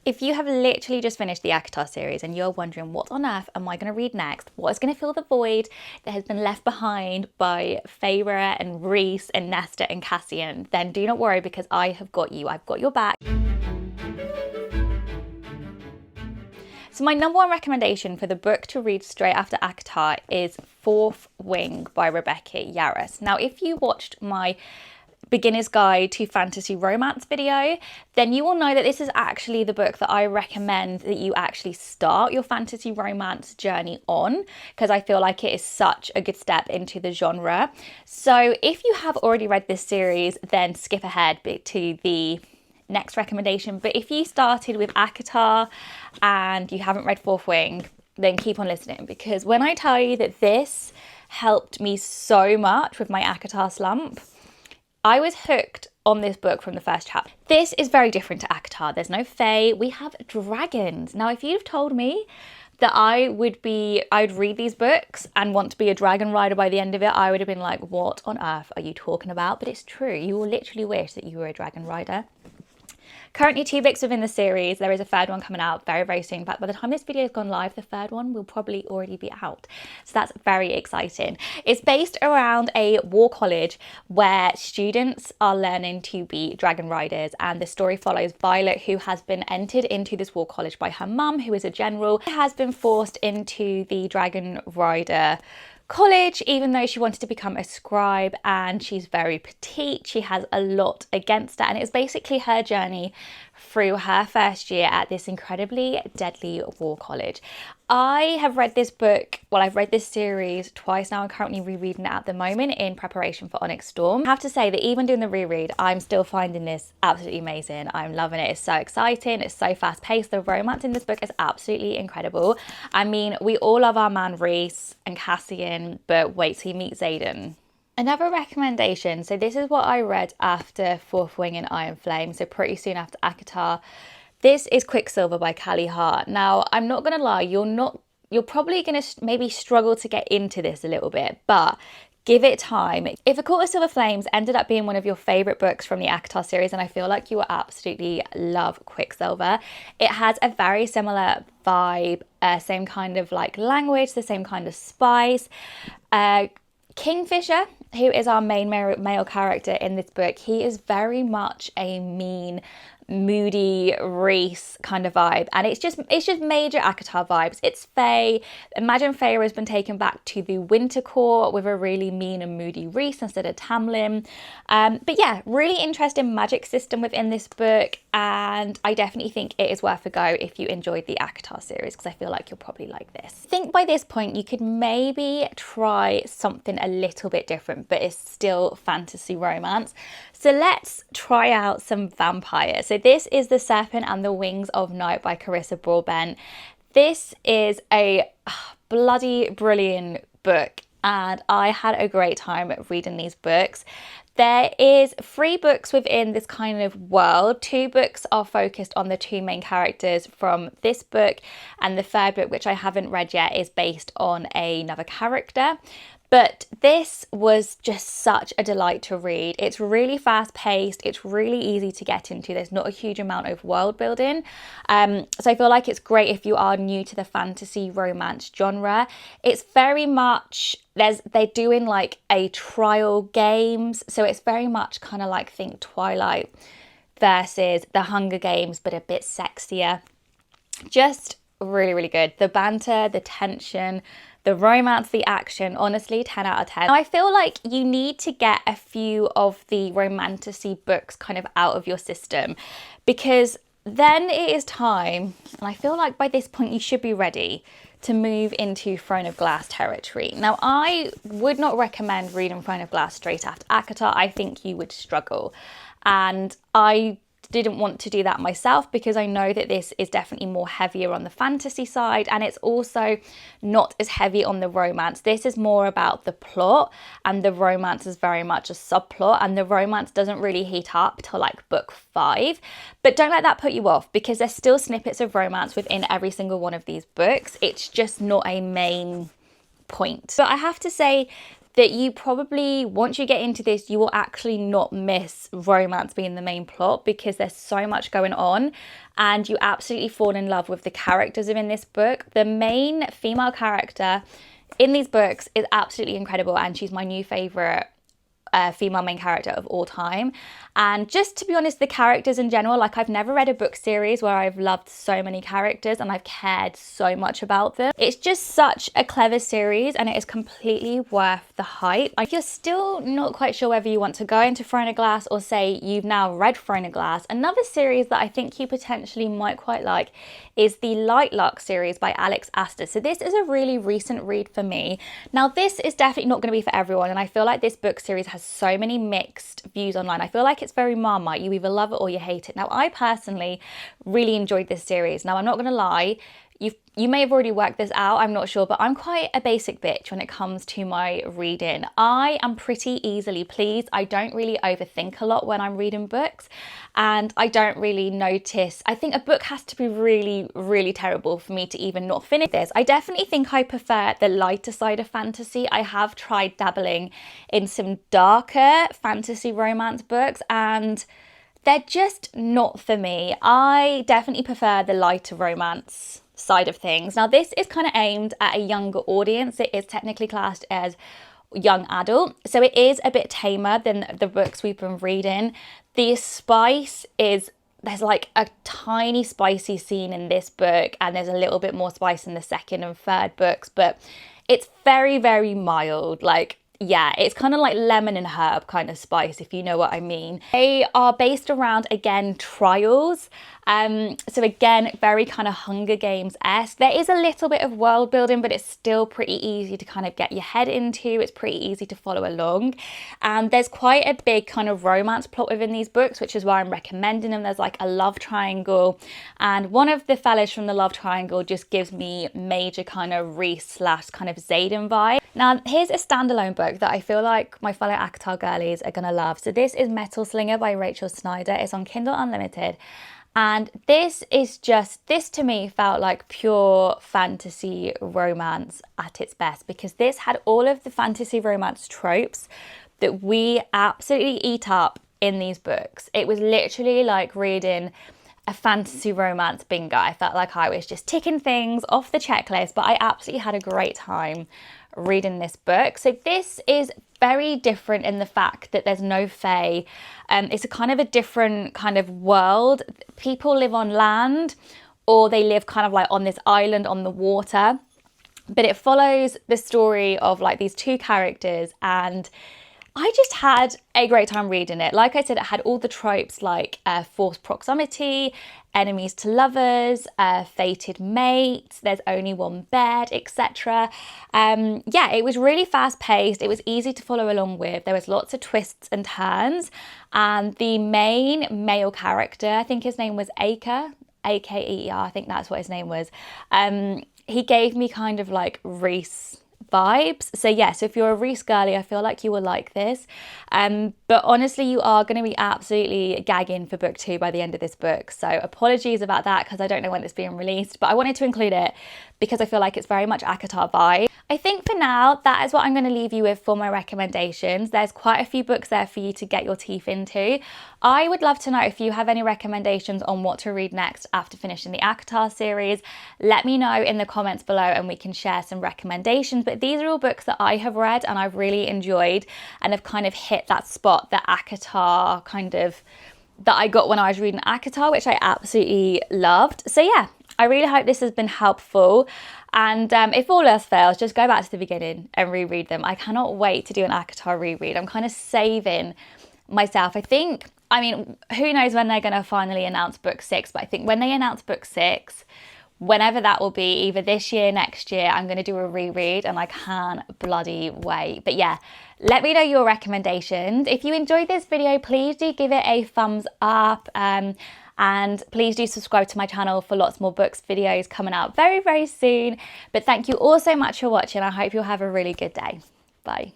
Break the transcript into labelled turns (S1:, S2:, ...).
S1: If you have literally just finished the ACOTAR series and you're wondering what on earth am I going to read next, what is going to fill the void that has been left behind by Feyre and Rhys and Nesta and Cassian, then do not worry, because I have got you. I've got your back. So my number one recommendation for the book to read straight after ACOTAR is Fourth Wing by Rebecca Yarros. Now, if you watched my Beginner's Guide to Fantasy Romance video, then you will know that this is actually the book that I recommend that you actually start your fantasy romance journey on, because I feel like it is such a good step into the genre. So if you have already read this series, then skip ahead to the next recommendation. But if you started with ACOTAR and you haven't read Fourth Wing, then keep on listening, because when I tell you that this helped me so much with my ACOTAR slump, I was hooked on this book from the first chapter. This is very different to ACOTAR. There's no fae, we have dragons. Now, if you'd have told me that I'd read these books and want to be a dragon rider by the end of it, I would have been like, what on earth are you talking about? But it's true, you will literally wish that you were a dragon rider. Currently 2 books within the series. There is a third one coming out very, very soon. In fact, by the time this video has gone live, the third one will probably already be out. So that's very exciting. It's based around a war college where students are learning to be dragon riders. And the story follows Violet, who has been entered into this war college by her mum, who is a general, has been forced into the dragon rider college, even though she wanted to become a scribe, and she's very petite. She has a lot against her, and it's basically her journey through her first year at this incredibly deadly war college. I have read this book, well, I've read this series twice now. I'm currently rereading it at the moment in preparation for Onyx Storm. I have to say that even doing the reread, I'm still finding this absolutely amazing. I'm loving it. It's so exciting. It's so fast paced. The romance in this book is absolutely incredible. I mean, we all love our man Rhys and Cassian, but wait till you meet Xaden. Another recommendation, so this is what I read after Fourth Wing and Iron Flame, so pretty soon after ACOTAR. This is Quicksilver by Callie Hart. Now, I'm not going to lie, you're probably going to maybe struggle to get into this a little bit, but give it time. If A Court of Silver Flames ended up being one of your favourite books from the ACOTAR series, and I feel like you will absolutely love Quicksilver, it has a very similar vibe, same kind of like language, the same kind of spice. Kingfisher, who is our main male character in this book, he is very much a mean, moody Rhys kind of vibe, and it's just major ACOTAR vibes. It's Fae. Imagine Feyre has been taken back to the Winter Court with a really mean and moody Rhys instead of Tamlin. But yeah, really interesting magic system within this book, and I definitely think it is worth a go if you enjoyed the ACOTAR series, because I feel like you'll probably like this. I think by this point you could maybe try something a little bit different, but it's still fantasy romance. So let's try out some vampires. So this is The Serpent and the Wings of Night by Carissa Broadbent. This is a bloody brilliant book, and I had a great time reading these books. There is 3 books within this kind of world. 2 books are focused on the 2 main characters from this book, and the 3rd book, which I haven't read yet, is based on another character. But this was just such a delight to read. It's really fast paced. It's really easy to get into. There's not a huge amount of world building. So I feel like it's great if you are new to the fantasy romance genre. It's very much, they're doing like a trial games. So it's very much kind of like, think Twilight versus the Hunger Games, but a bit sexier. Just really, really good. The banter, the tension, the romance, the action, honestly, 10 out of 10. Now, I feel like you need to get a few of the romantasy books kind of out of your system, because then it is time, and I feel like by this point you should be ready to move into Throne of Glass territory. Now, I would not recommend reading Throne of Glass straight after ACOTAR. I think you would struggle, and I didn't want to do that myself, because I know that this is definitely more heavier on the fantasy side, and it's also not as heavy on the romance. This is more about the plot, and the romance is very much a subplot, and the romance doesn't really heat up till like book 5. But don't let that put you off, because there's still snippets of romance within every single one of these books. It's just not a main point. But I have to say, that you probably, once you get into this, you will actually not miss romance being the main plot, because there's so much going on and you absolutely fall in love with the characters in this book. The main female character in these books is absolutely incredible, and she's my new favourite female main character of all time. And just to be honest, the characters in general, like I've never read a book series where I've loved so many characters and I've cared so much about them. It's just such a clever series and it is completely worth the hype. If you're still not quite sure whether you want to go into Throne of Glass or say you've now read Throne of Glass, another series that I think you potentially might quite like is the Lightlark series by Alex Astor. So this is a really recent read for me. Now this is definitely not going to be for everyone, and I feel like this book series has so many mixed views online. I feel like it's very Marmite. You either love it or you hate it. Now I personally really enjoyed this series. Now I'm not going to lie, you may have already worked this out, I'm not sure, but I'm quite a basic bitch when it comes to my reading. I am pretty easily pleased. I don't really overthink a lot when I'm reading books, and I don't really notice. I think a book has to be really, really terrible for me to even not finish this. I definitely think I prefer the lighter side of fantasy. I have tried dabbling in some darker fantasy romance books and they're just not for me. I definitely prefer the lighter romance side of things. Now this is kind of aimed at a younger audience. It is technically classed as young adult, so it is a bit tamer than the books we've been reading. The spice is, there's like a tiny spicy scene in this book and there's a little bit more spice in the second and third books, but it's very, very mild. Like, yeah, it's kind of like lemon and herb kind of spice, if you know what I mean. They are based around, again, trials. So again, very kind of Hunger Games-esque. There is a little bit of world building, but it's still pretty easy to kind of get your head into. It's pretty easy to follow along. And there's quite a big kind of romance plot within these books, which is why I'm recommending them. There's like a love triangle, and one of the fellas from the love triangle just gives me major kind of Rhys / kind of Xaden vibe. Now, here's a standalone book that I feel like my fellow ACOTAR girlies are gonna love. So this is Metal Slinger by Rachel Snyder. It's on Kindle Unlimited. And this to me felt like pure fantasy romance at its best, because this had all of the fantasy romance tropes that we absolutely eat up in these books. It was literally like reading a fantasy romance bingo. I felt like I was just ticking things off the checklist, but I absolutely had a great time reading this book. So this is very different in the fact that there's no Fae. It's a kind of a different kind of world. People live on land, or they live kind of like on this island on the water, but it follows the story of like these two characters, and I just had a great time reading it. Like I said, it had all the tropes like forced proximity, enemies to lovers, fated mates, there's only one bed, etc. Yeah, it was really fast paced. It was easy to follow along with. There was lots of twists and turns. And the main male character, I think his name was Aker, A-K-E-R, I think that's what his name was. He gave me kind of like Rhys vibes. So yes, if you're a Rhys girly, I feel like you will like this. But honestly, you are going to be absolutely gagging for book 2 by the end of this book. So apologies about that, because I don't know when it's being released, but I wanted to include it because I feel like it's very much ACOTAR vibe. I think for now, that is what I'm going to leave you with for my recommendations. There's quite a few books there for you to get your teeth into. I would love to know if you have any recommendations on what to read next after finishing the ACOTAR series. Let me know in the comments below and we can share some recommendations. But these are all books that I have read and I've really enjoyed and have kind of hit that spot that ACOTAR kind of, that I got when I was reading ACOTAR, which I absolutely loved. So yeah, I really hope this has been helpful. And if all else fails, just go back to the beginning and reread them. I cannot wait to do an ACOTAR reread. I'm kind of saving myself. I mean, who knows when they're going to finally announce book 6, but I think when they announce book 6, whenever that will be, either this year, next year, I'm going to do a reread and I can't bloody wait. But yeah, let me know your recommendations. If you enjoyed this video, please do give it a thumbs up. And please do subscribe to my channel for lots more books videos coming out very, very soon. But thank you all so much for watching. I hope you'll have a really good day. Bye.